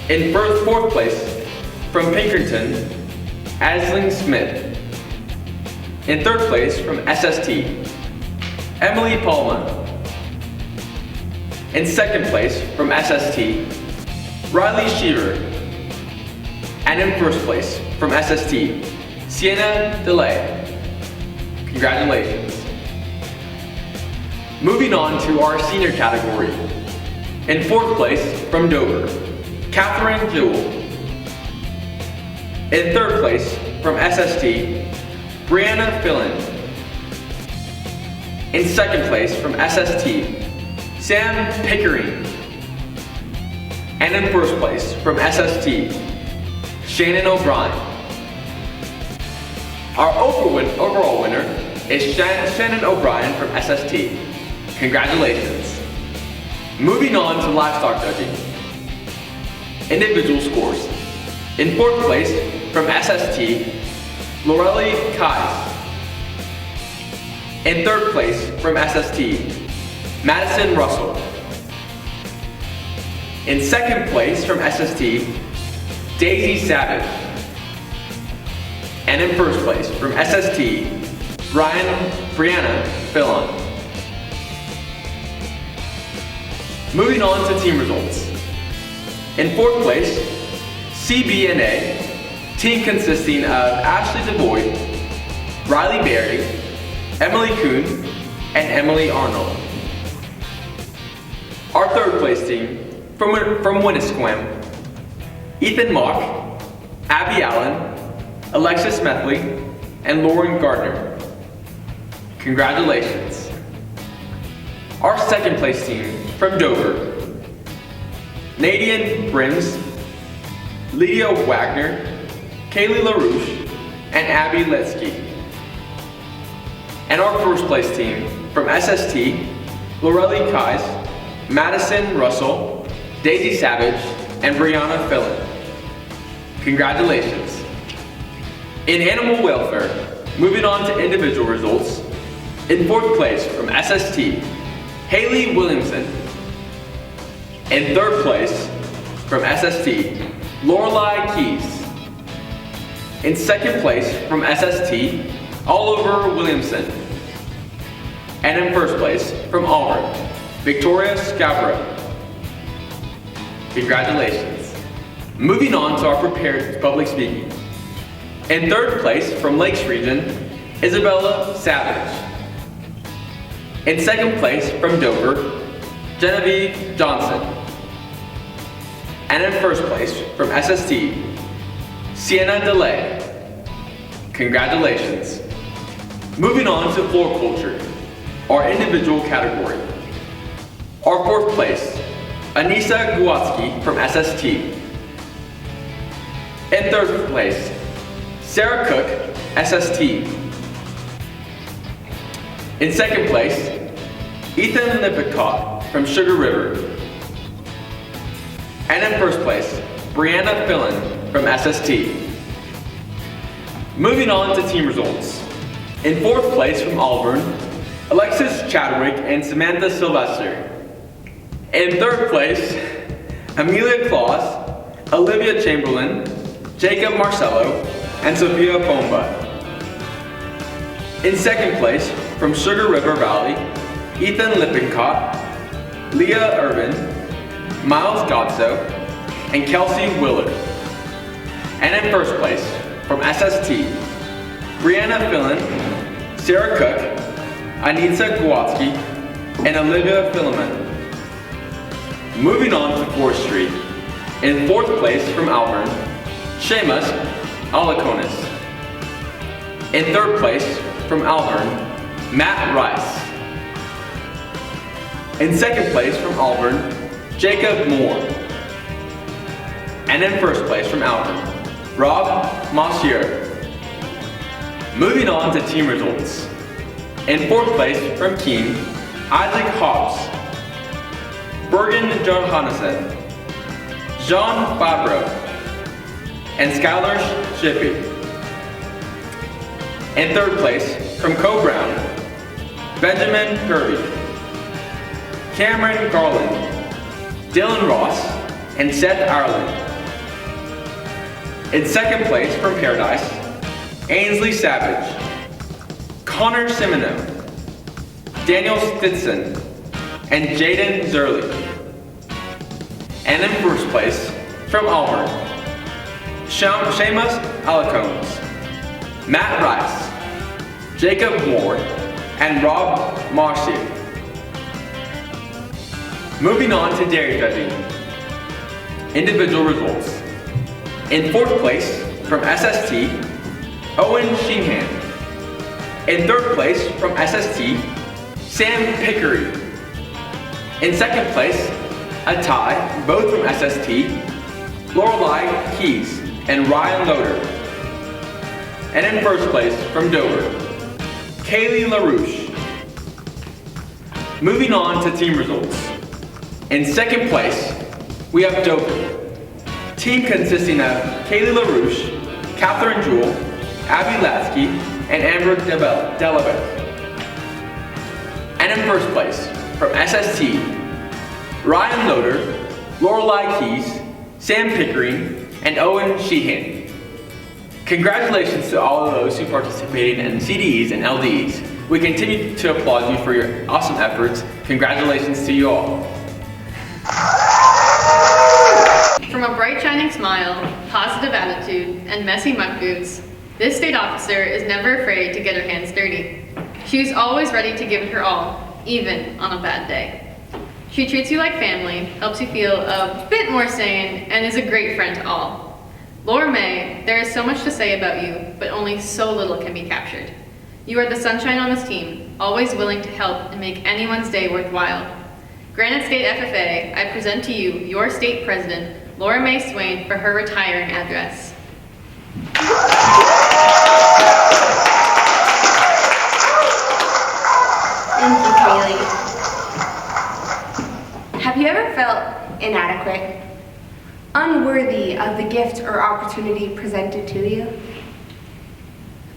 In 4th place, from Pinkerton, Asling Smith. In 3rd place, from SST, Emily Palma. In 2nd place, from SST, Riley Shearer. And in 1st place, from SST, Sienna DeLay. Congratulations. Moving on to our senior category. In 4th place, from Dover, Catherine Jewell. In 3rd place, from SST, Brianna Fillon. In 2nd place, from SST, Sam Pickering. And in first place, from SST, Shannon O'Brien. Our overall winner is Shannon O'Brien from SST. Congratulations. Moving on to livestock judging. Individual scores. In fourth place, from SST, Lorelli Kais. In third place, from SST, Madison Russell. In second place, from SST, Daisy Savage. And in first place, from SST, Brianna Fillon. Moving on to team results. In fourth place, CB&A, team consisting of Ashley DeBoyd, Riley Berry, Emily Kuhn, and Emily Arnold. Our third place team, from Winnisquam, Ethan Mock, Abby Allen, Alexis Methley, and Lauren Gardner. Congratulations. Our second place team, from Dover, Nadian Brims, Lydia Wagner, Kaylee LaRouche, and Abby Letsky. And our first place team, from SST, Lorelli Kais, Madison Russell, Daisy Savage, and Brianna Fillon. Congratulations. In animal welfare, moving on to individual results, in fourth place, from SST, Haley Williamson. In third place, from SST, Lorelei Keys. In second place, from SST, Oliver Williamson. And in first place, from Auburn, Victoria Scabro. Congratulations. Moving on to our prepared public speaking. In third place, from Lakes Region, Isabella Savage. In second place, from Dover, Genevieve Johnson. And in first place, from SST, Sienna DeLay. Congratulations. Moving on to floriculture, our individual category. Our fourth place, Anissa Guatsky from SST. In third place, Sarah Cook, SST. In second place, Ethan Lippincott from Sugar River. And in first place, Brianna Fillon from SST. Moving on to team results. In fourth place from Auburn, Alexis Chadwick and Samantha Sylvester. In third place, Amelia Claus, Olivia Chamberlain, Jacob Marcello, and Sophia Pomba. In second place, from Sugar River Valley, Ethan Lippincott, Leah Irvin, Miles Godso, and Kelsey Willard. And in first place, from SST, Brianna Fillon, Sarah Cook, Anita Kowalski, and Olivia Philemon. Moving on to forestry. In fourth place from Auburn, Seamus Alakonis. In third place from Auburn, Matt Rice. In second place from Auburn, Jacob Moore. And in first place from Auburn, Rob Monsieur. Moving on to team results. In fourth place from Keene, Isaac Hobbs, Bergen Johannesson, Jean Fabro, and Skylar Shippey. In third place from Co-Brown, Benjamin Kirby, Cameron Garland, Dylan Ross, and Seth Ireland. In second place from Paradise, Ainsley Savage, Connor Simino, Daniel Stinson, and Jaden Zerly. And in first place from Auburn, Seamus Alacones, Matt Rice, Jacob Moore, and Rob Marcy. Moving on to dairy judging. Individual results. In fourth place from SST, Owen Sheenhan. In third place from SST, Sam Pickery. In second place, a tie, both from SST, Lorelei Keys and Ryan Loader. And in first place, from Dover, Kaylee LaRouche. Moving on to team results. In second place, we have Dover. Team consisting of Kaylee LaRouche, Catherine Jewell, Abby Lasky, and Amber Delabeth. And in first place, from SST, Ryan Loader, Lorelei Keys, Sam Pickering, and Owen Sheehan. Congratulations to all of those who participated in CDEs and LDEs. We continue to applaud you for your awesome efforts. Congratulations to you all. From a bright shining smile, positive attitude, and messy muck boots, this state officer is never afraid to get her hands dirty. She is always ready to give it her all, even on a bad day. She treats you like family, helps you feel a bit more sane, and is a great friend to all. Laura May, there is so much to say about you, but only so little can be captured. You are the sunshine on this team, always willing to help and make anyone's day worthwhile. Granite State FFA, I present to you your state president, Laura May Swain, for her retiring address. Thank you, Kaylee. Have you ever felt inadequate? Unworthy of the gift or opportunity presented to you?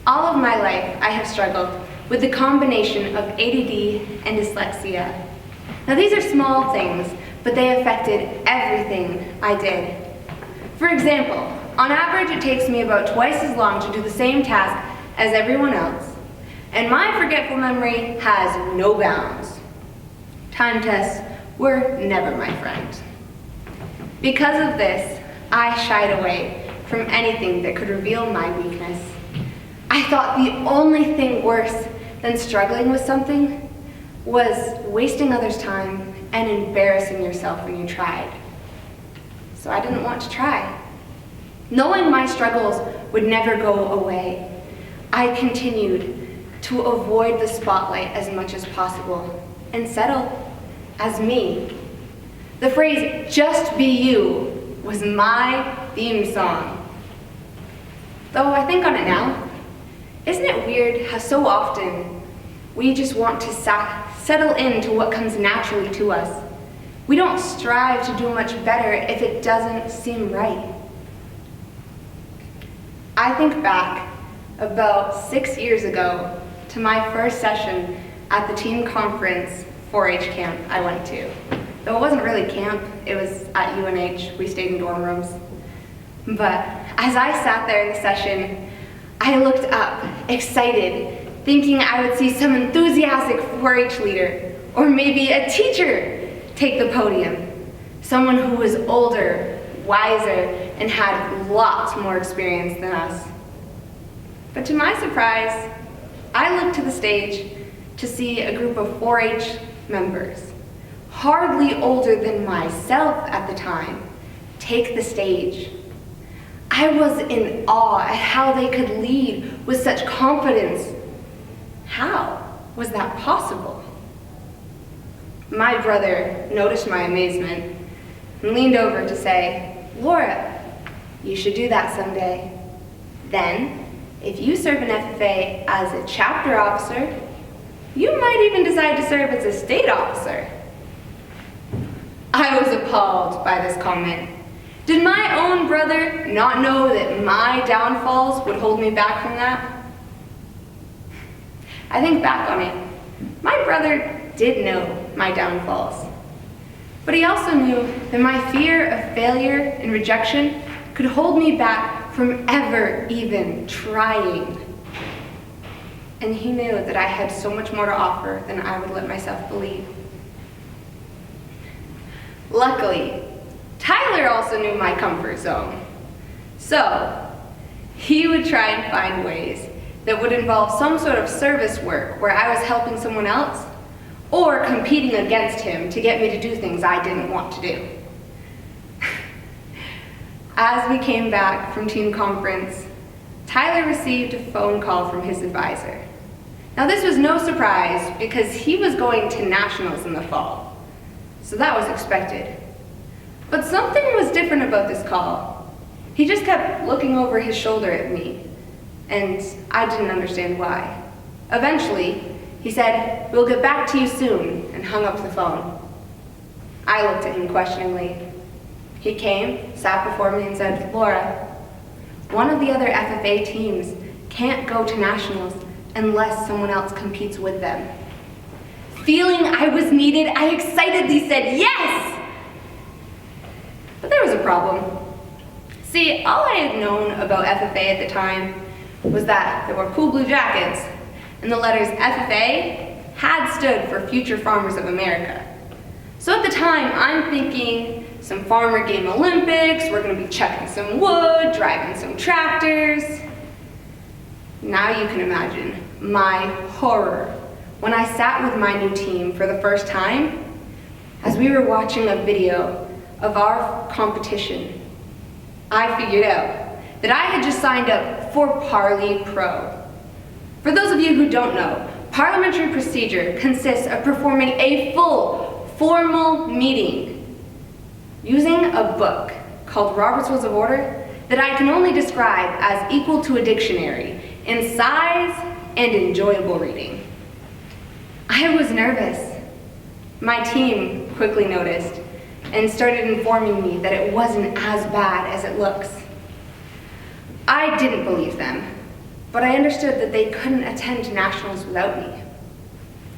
All of my life, I have struggled with the combination of ADD and dyslexia. Now these are small things, but they affected everything I did. For example, on average it takes me about twice as long to do the same task as everyone else, and my forgetful memory has no bounds. Time tests were never my friend. Because of this, I shied away from anything that could reveal my weakness. I thought the only thing worse than struggling with something was wasting others' time and embarrassing yourself when you tried. So I didn't want to try. Knowing my struggles would never go away, I continued to avoid the spotlight as much as possible and settle as me. The phrase, "just be you," was my theme song. Though I think on it now, isn't it weird how so often we just want to settle into what comes naturally to us? We don't strive to do much better if it doesn't seem right. I think back about 6 years ago to my first session at the team conference 4-H camp I went to. Though it wasn't really camp, it was at UNH, we stayed in dorm rooms. But as I sat there in the session, I looked up, excited, thinking I would see some enthusiastic 4-H leader, or maybe a teacher, take the podium. Someone who was older, wiser, and had lots more experience than us. But to my surprise, I looked to the stage to see a group of 4-H members, hardly older than myself at the time, take the stage. I was in awe at how they could lead with such confidence. How was that possible? My brother noticed my amazement and leaned over to say, "Laura, you should do that someday. Then, if you serve an FFA as a chapter officer, you might even decide to serve as a state officer." I was appalled by this comment. Did my own brother not know that my downfalls would hold me back from that? I think back on it, my brother did know my downfalls. But he also knew that my fear of failure and rejection could hold me back from ever even trying. And he knew that I had so much more to offer than I would let myself believe. Luckily, Tyler also knew my comfort zone. So, he would try and find ways that would involve some sort of service work where I was helping someone else, or competing against him to get me to do things I didn't want to do. As we came back from team conference, Tyler received a phone call from his advisor. Now this was no surprise because he was going to nationals in the fall, so that was expected. But something was different about this call. He just kept looking over his shoulder at me, and I didn't understand why. Eventually, he said, "We'll get back to you soon," and hung up the phone. I looked at him questioningly. He came, sat before me, and said, "Laura, one of the other FFA teams can't go to nationals unless someone else competes with them." Feeling I was needed, I excitedly said yes! But there was a problem. See, all I had known about FFA at the time was that there were cool blue jackets, and the letters FFA had stood for Future Farmers of America. So at the time, I'm thinking some farmer game Olympics, we're gonna be chucking some wood, driving some tractors. Now you can imagine my horror when I sat with my new team for the first time as we were watching a video of our competition. I figured out that I had just signed up for Parley Pro. For those of you who don't know, parliamentary procedure consists of performing a full formal meeting using a book called Robert's Rules of Order that I can only describe as equal to a dictionary in size and enjoyable reading. I was nervous. My team quickly noticed and started informing me that it wasn't as bad as it looks. I didn't believe them, but I understood that they couldn't attend to nationals without me.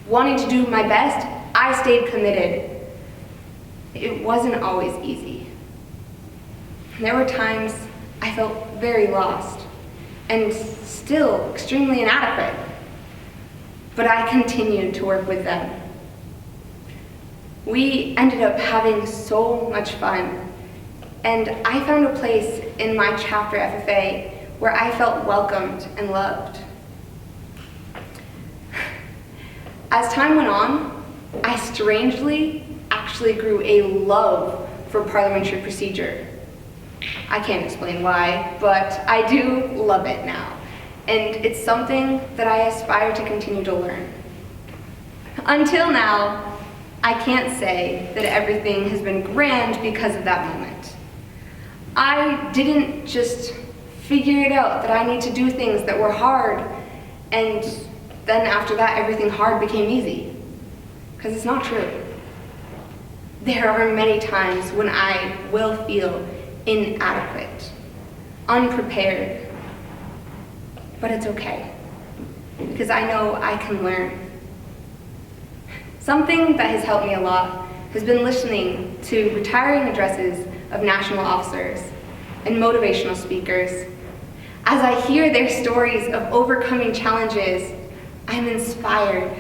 Wanting to do my best, I stayed committed. It wasn't always easy. There were times I felt very lost and still extremely inadequate, but I continued to work with them. We ended up having so much fun, and I found a place in my chapter FFA where I felt welcomed and loved. As time went on, I strangely actually grew a love for parliamentary procedure. I can't explain why, but I do love it now, and it's something that I aspire to continue to learn. Until now, I can't say that everything has been grand because of that moment. I didn't just figure it out that I need to do things that were hard, and then after that everything hard became easy. Because it's not true. There are many times when I will feel inadequate, unprepared, but it's okay, because I know I can learn. Something that has helped me a lot has been listening to retiring addresses of national officers and motivational speakers. As I hear their stories of overcoming challenges, I'm inspired.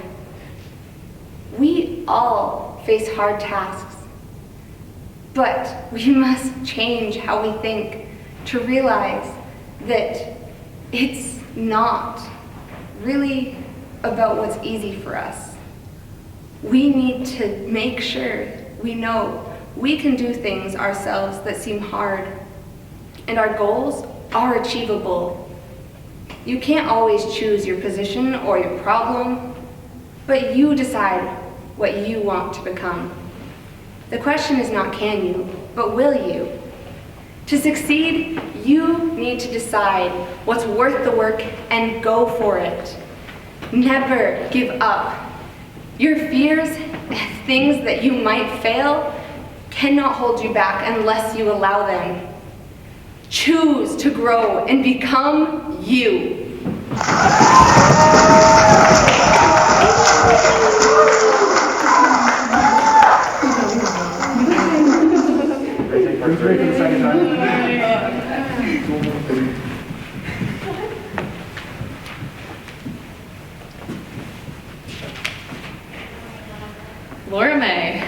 We all face hard tasks, but we must change how we think to realize that it's not really about what's easy for us. We need to make sure we know we can do things ourselves that seem hard, and our goals are achievable. You can't always choose your position or your problem, but you decide what you want to become. The question is not can you, but will you? To succeed, you need to decide what's worth the work and go for it. Never give up. Your fears, things that you might fail, cannot hold you back unless you allow them. Choose to grow and become you. Laura May,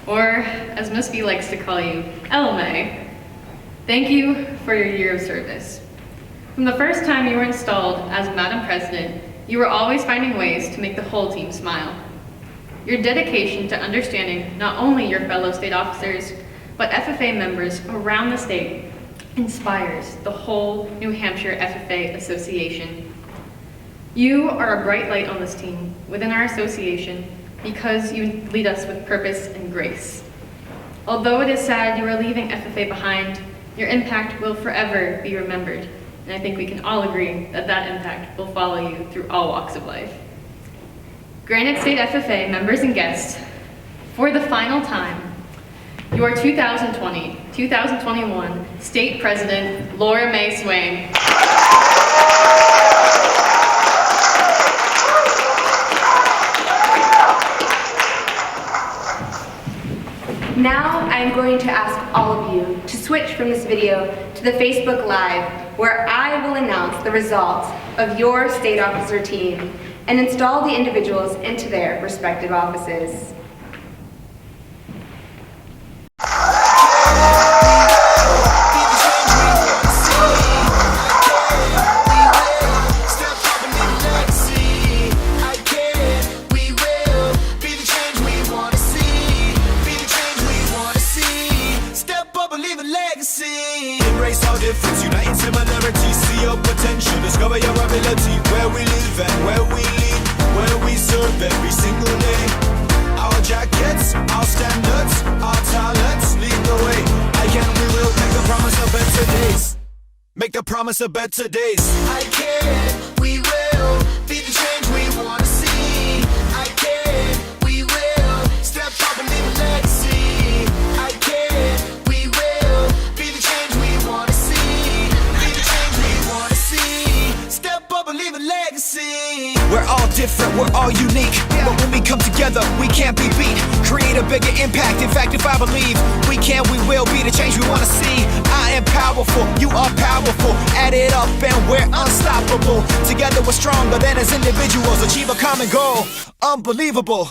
or as Miss B likes to call you, Ella May, thank you for your year of service. From the first time you were installed as Madam President, you were always finding ways to make the whole team smile. Your dedication to understanding not only your fellow state officers, but FFA members around the state inspires the whole New Hampshire FFA Association. You are a bright light on this team within our association because you lead us with purpose and grace. Although it is sad you are leaving FFA behind, your impact will forever be remembered. And I think we can all agree that that impact will follow you through all walks of life. Granite State FFA members and guests, for the final time, your 2020-2021 State President, Laura Mae Swain. Now I am going to ask all of you to switch from this video to the Facebook Live, where I will announce the results of your state officer team and install the individuals into their respective offices. Uniting similarities, see your potential, discover your ability. Where we live and where we lead, where we serve every single day. Our jackets, our standards, our talents lead the way. I can, we will make the promise of better days. Make the promise of better days. I can, we will be the change we want to see. I can, we will step up and leave a legacy. I can, we will be the change we want to see. Leave a legacy. We're all different, we're all unique, but when we come together, we can't be beat. Create a bigger impact. In fact, if I believe we can, we will be the change we want to see. I am powerful, you are powerful. Add it up and we're unstoppable. Together we're stronger than as individuals. Achieve a common goal. Unbelievable.